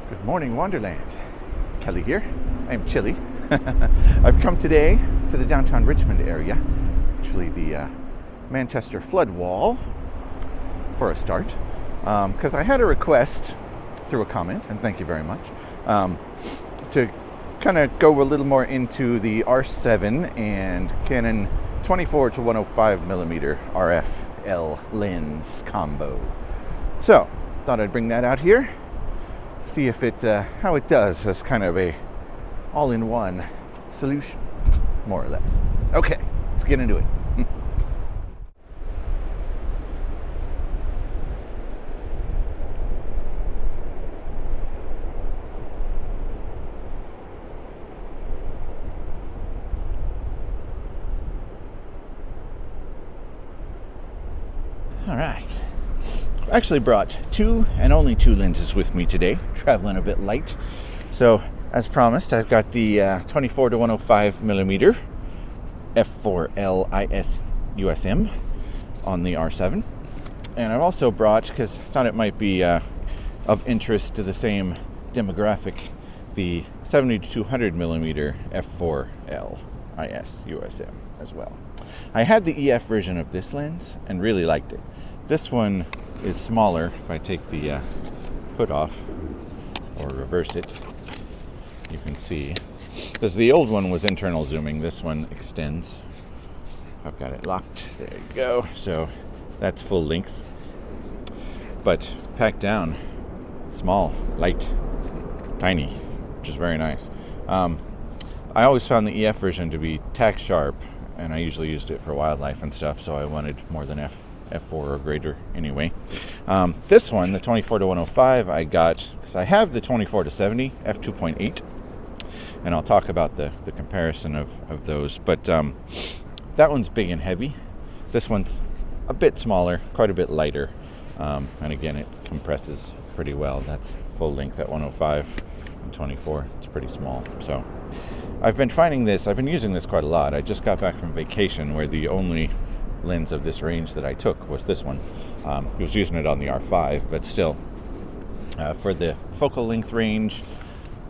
Good morning, Wonderland. Kelly here. I am chilly. I've come today to the downtown Richmond area, actually the Manchester Floodwall, for a start, because I had a request through a comment, and thank you very much, to kind of go a little more into the R7 and Canon 24 to 105 millimeter RF L lens combo. So, thought I'd bring that out here, see if it how it does as kind of a all-in-one solution, more or less. Okay, let's get into it. All right. I actually brought two and only two lenses with me today, traveling a bit light. So, as promised, I've got the 24 to 105 millimeter f4L IS USM on the R7. And I've also brought, because I thought it might be of interest to the same demographic, the 70 to 200 millimeter f4L IS USM as well. I had the EF version of this lens and really liked it. This one is smaller. If I take the hood off or reverse it, you can see, because the old one was internal zooming, this one extends. I've got it locked. There you go. So that's full length, but packed down, small, light, tiny, which is very nice. I always found the EF version to be tack sharp, and I usually used it for wildlife and stuff, so I wanted more than f4 or greater anyway. This one, the 24 to 105, I got because I have the 24 to 70 f2.8, and I'll talk about the comparison of those. But that one's big and heavy. This one's a bit smaller, quite a bit lighter, and again, it compresses pretty well. That's full length at 105 and 24. It's pretty small. So I've been finding this. I've been using this quite a lot. I just got back from vacation where the only lens of this range that I took was this one. I was using it on the R5, but still, for the focal length range,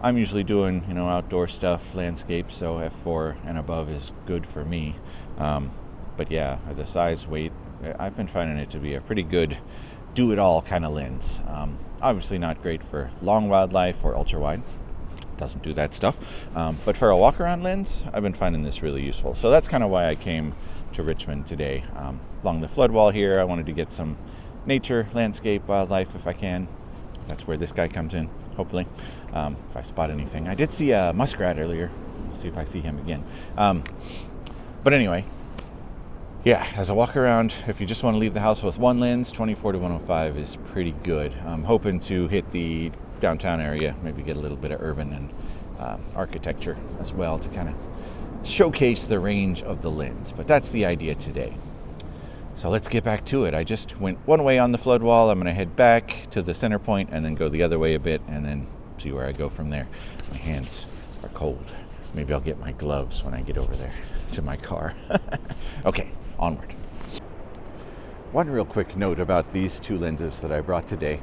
I'm usually doing outdoor stuff, landscape, so f4 and above is good for me. But yeah, the size, weight, I've been finding it to be a pretty good do-it-all kind of lens. Obviously not great for long wildlife or ultra-wide. Doesn't do that stuff. But for a walk-around lens, I've been finding this really useful. So that's kind of why I came to Richmond today. Along the floodwall here, I wanted to get some nature, landscape, wildlife if I can. That's where this guy comes in, hopefully, if I spot anything. I did see a muskrat earlier. We'll see if I see him again. But anyway, yeah, as a walk around, if you just want to leave the house with one lens, 24 to 105 is pretty good. I'm hoping to hit the downtown area, maybe get a little bit of urban and architecture as well to kind of showcase the range of the lens. But that's the idea today. So let's get back to it. I just went one way on the floodwall. I'm going to head back to the center point and then go the other way a bit and then see where I go from there. My hands are cold. Maybe I'll get my gloves when I get over there to my car. Okay, onward. One real quick note about these two lenses that I brought today,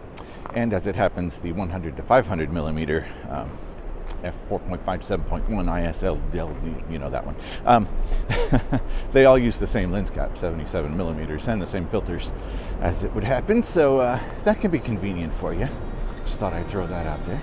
and as it happens, the 100 to 500 millimeter f4.57.1 ISL, you know that one. They all use the same lens cap, 77 millimeters, and the same filters as it would happen, so that can be convenient for you. Just thought I'd throw that out there.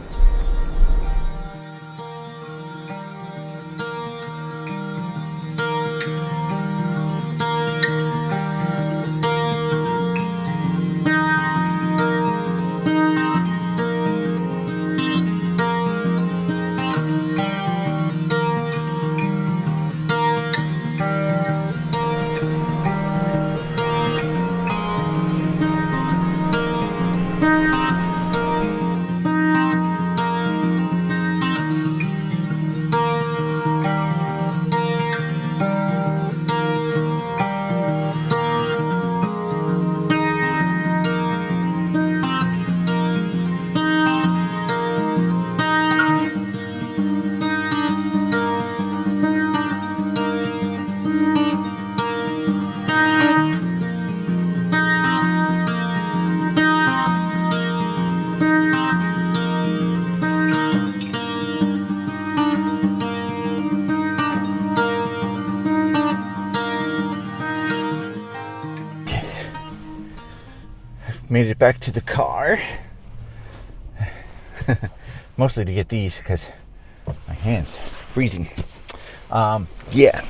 made it back to the car. Mostly to get these because my hands are freezing. Yeah.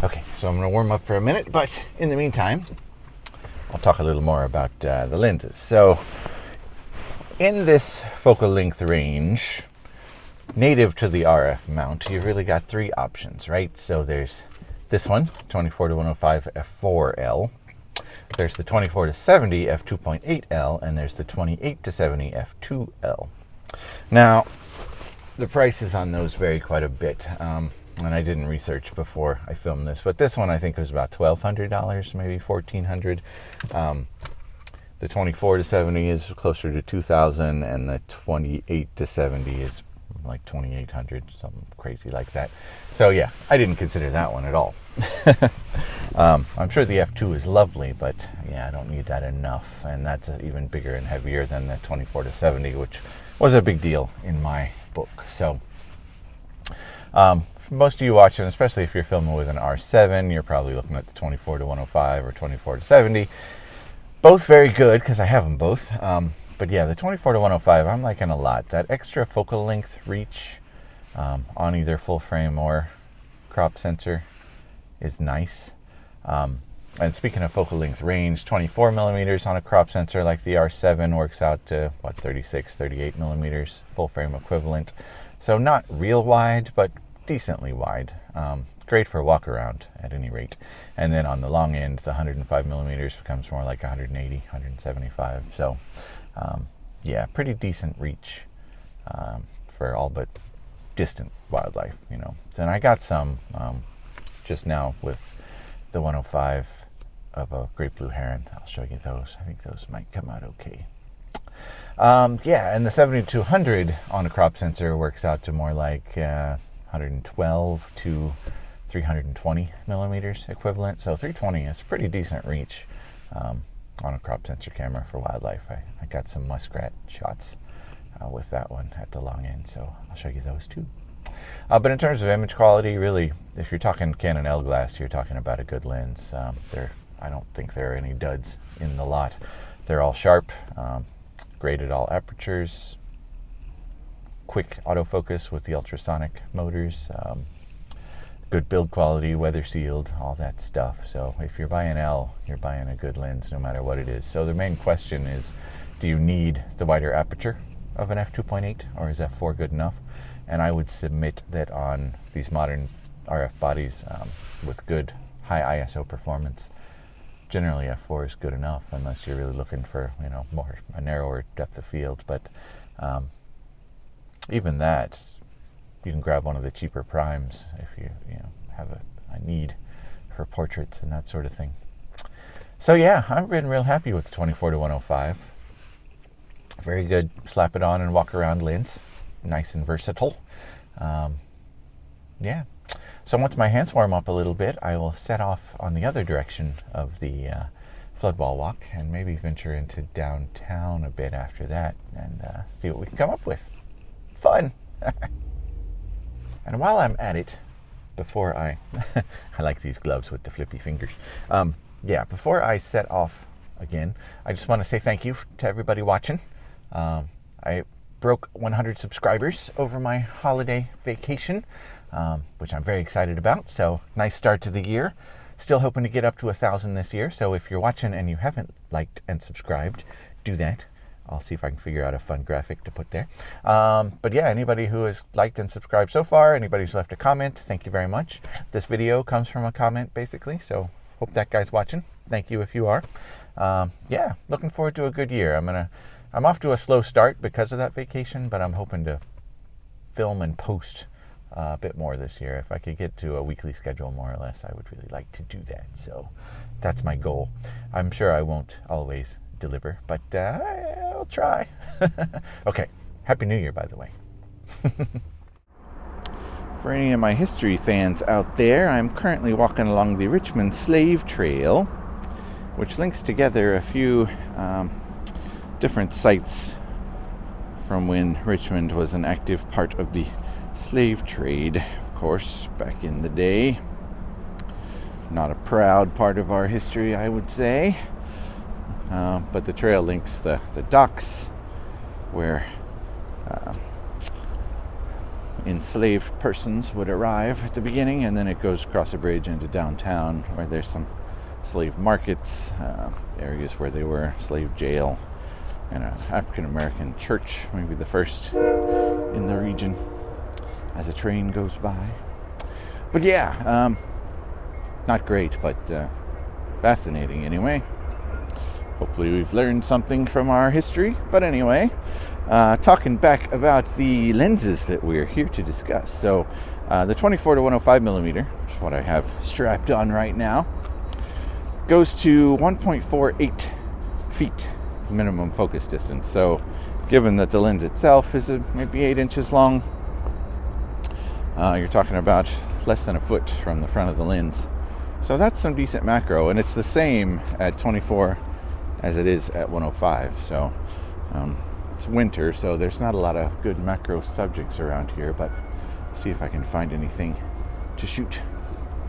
Okay, so I'm going to warm up for a minute, but in the meantime, I'll talk a little more about the lenses. So, in this focal length range, native to the RF mount, you've really got three options, right? So there's this one, 24-105 f4L. There's the 24-70 f2.8L, and there's the 28-70 f2L. Now, the prices on those vary quite a bit, and I didn't research before I filmed this, but this one I think was about $1,200, maybe $1,400. The 24-70 is closer to $2,000, and the 28-70 is like $2,800, something crazy like that. So yeah, I didn't consider that one at all. I'm sure the f2 is lovely, but yeah, I don't need that enough, and that's even bigger and heavier than the 24-70, which was a big deal in my book. So for most of you watching, especially if you're filming with an R7, you're probably looking at the 24-105 or 24-70. Both very good because I have them both. But yeah, the 24-105 I'm liking a lot. That extra focal length reach on either full frame or crop sensor is nice. And speaking of focal length range, 24 millimeters on a crop sensor like the R7 works out to, what, 36, 38 millimeters, full frame equivalent. So not real wide, but decently wide. Great for walk around at any rate. And then on the long end, the 105 millimeters becomes more like 180, 175. So yeah, pretty decent reach for all but distant wildlife, you know. And I got some just now with the 105 of a great blue heron. I'll show you those. I think those might come out okay. Yeah, and the 70-200 on a crop sensor works out to more like 112 to 320 millimeters equivalent. So 320 is pretty decent reach on a crop sensor camera for wildlife. I got some muskrat shots with that one at the long end, so I'll show you those too. But in terms of image quality, really, if you're talking Canon L glass, you're talking about a good lens. I don't think there are any duds in the lot. They're all sharp, great at all apertures, quick autofocus with the ultrasonic motors, good build quality, weather sealed, all that stuff. So if you're buying L, you're buying a good lens no matter what it is. So the main question is, do you need the wider aperture of an f2.8, or is f4 good enough? And I would submit that on these modern RF bodies with good high ISO performance, generally f4 is good enough, unless you're really looking for, you know, a narrower depth of field. But even that, you can grab one of the cheaper primes if you have a need for portraits and that sort of thing. So yeah, I've been real happy with the 24-105. Very good, slap it on and walk around lens. Nice and versatile. Yeah. So once my hands warm up a little bit, I will set off on the other direction of the Floodwall walk and maybe venture into downtown a bit after that and see what we can come up with. Fun! And while I'm at it, before I like these gloves with the flippy fingers. Yeah, before I set off again, I just want to say thank you to everybody watching. I broke 100 subscribers over my holiday vacation, which I'm very excited about. So nice start to the year. Still hoping to get up to 1,000 this year. So if you're watching and you haven't liked and subscribed, do that. I'll see if I can figure out a fun graphic to put there. But yeah, anybody who has liked and subscribed so far, anybody who's left a comment, thank you very much. This video comes from a comment, basically, so hope that guy's watching. Thank you if you are. Yeah, looking forward to a good year. I'm off to a slow start because of that vacation, but I'm hoping to film and post a bit more this year. If I could get to a weekly schedule, more or less, I would really like to do that. So that's my goal. I'm sure I won't always deliver, but I'll try. Okay, Happy New Year, by the way. For any of my history fans out there, I'm currently walking along the Richmond Slave Trail, which links together a few different sites from when Richmond was an active part of the slave trade, of course, back in the day. Not a proud part of our history, I would say. But the trail links the docks where enslaved persons would arrive at the beginning, and then it goes across a bridge into downtown where there's some slave markets, areas where they were, slave jail, and an African-American church, maybe the first in the region, as a train goes by. But yeah, not great, but fascinating anyway. Hopefully we've learned something from our history. But anyway, talking back about the lenses that we're here to discuss. So the 24 to 105 millimeter, which is what I have strapped on right now, goes to 1.48 feet minimum focus distance. So given that the lens itself is maybe 8 inches long, you're talking about less than a foot from the front of the lens. So that's some decent macro, and it's the same at 24 as it is at 105. So it's winter, so there's not a lot of good macro subjects around here, but see if I can find anything to shoot.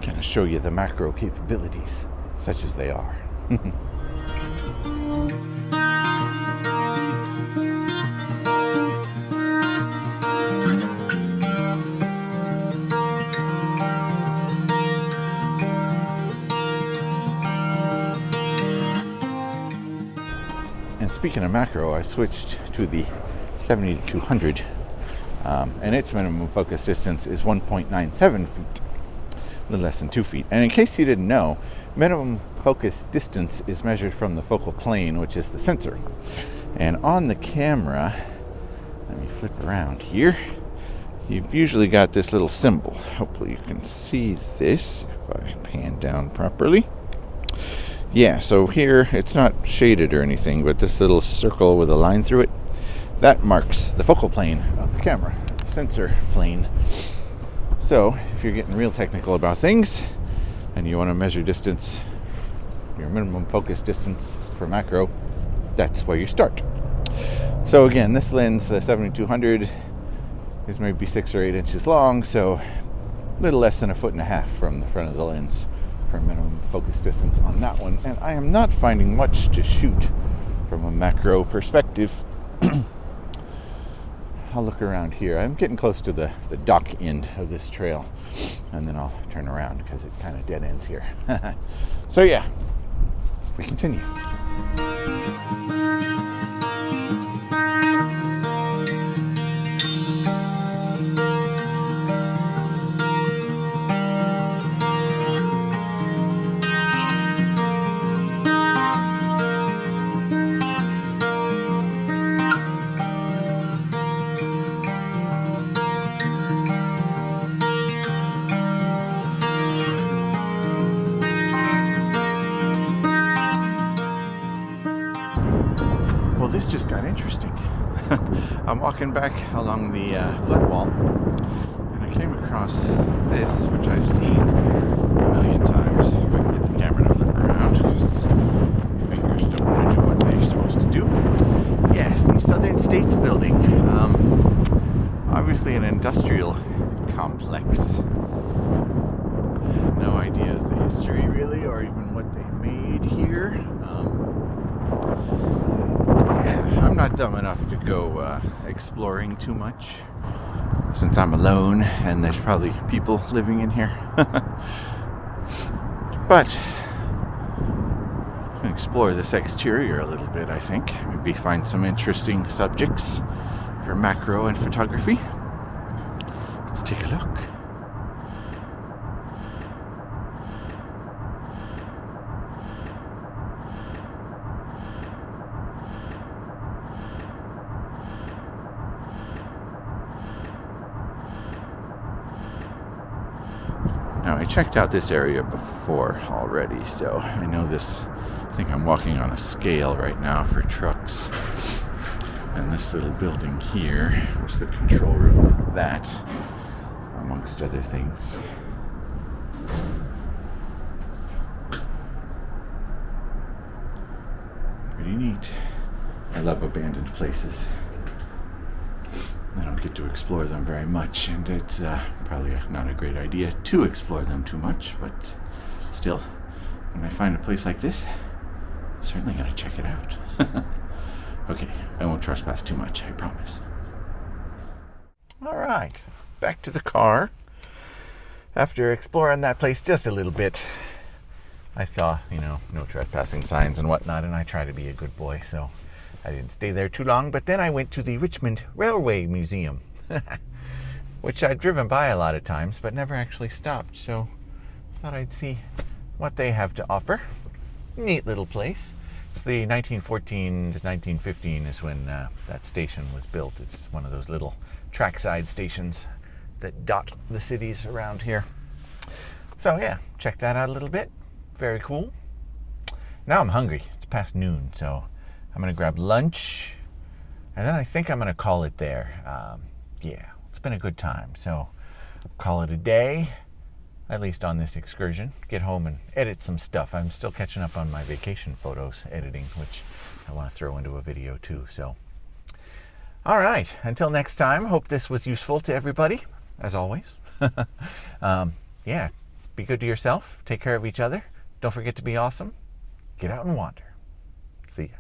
Kind of show you the macro capabilities, such as they are. And speaking of macro, I switched to the 70-200, and its minimum focus distance is 1.97 feet, a little less than 2 feet. And in case you didn't know, minimum focus distance is measured from the focal plane, which is the sensor. And on the camera, let me flip around here, you've usually got this little symbol. Hopefully you can see this if I pan down properly. Yeah, so here it's not shaded or anything, but this little circle with a line through it, that marks the focal plane of the camera, sensor plane. So if you're getting real technical about things and you want to measure distance, your minimum focus distance for macro, that's where you start. So again, this lens, the 70-200, is maybe 6 or 8 inches long, so a little less than 1.5 feet from the front of the lens for minimum focus distance on that one. And I am not finding much to shoot from a macro perspective. I'll look around here. I'm getting close to the dock end of this trail, and then I'll turn around because it kind of dead ends here. So yeah, we continue. Well, this just got interesting. I'm walking back along the floodwall, and I came across this, which I've seen a million times. If I can get the camera to flip around, because my fingers don't want to do what they're supposed to do. Yes, the Southern States Building. Obviously an industrial complex. No idea of the history, really, or even what they made here. I'm not dumb enough to go exploring too much, since I'm alone and there's probably people living in here. But I can explore this exterior a little bit, I think. Maybe find some interesting subjects for macro and photography. Let's take a look. Now, I checked out this area before already, so I know this. I think I'm walking on a scale right now for trucks. And this little building here was the control room for that, amongst other things. Pretty neat. I love abandoned places. I don't get to explore them very much, and it's probably not a great idea to explore them too much, but still, when I find a place like this, certainly gotta check it out. Okay, I won't trespass too much, I promise. All right, back to the car. After exploring that place just a little bit, I saw, no trespassing signs and whatnot, and I try to be a good boy, so I didn't stay there too long. But then I went to the Richmond Railway Museum, which I'd driven by a lot of times, but never actually stopped. So I thought I'd see what they have to offer. Neat little place. It's the 1914 to 1915 is when that station was built. It's one of those little trackside stations that dot the cities around here. So yeah, check that out a little bit. Very cool. Now I'm hungry. It's past noon, so I'm gonna grab lunch, and then I think I'm gonna call it there. Yeah, it's been a good time, so call it a day, at least on this excursion. Get home and edit some stuff. I'm still catching up on my vacation photos editing, which I want to throw into a video too. So, all right, until next time, hope this was useful to everybody, as always. Yeah, be good to yourself, take care of each other. Don't forget to be awesome. Get out and wander. See ya.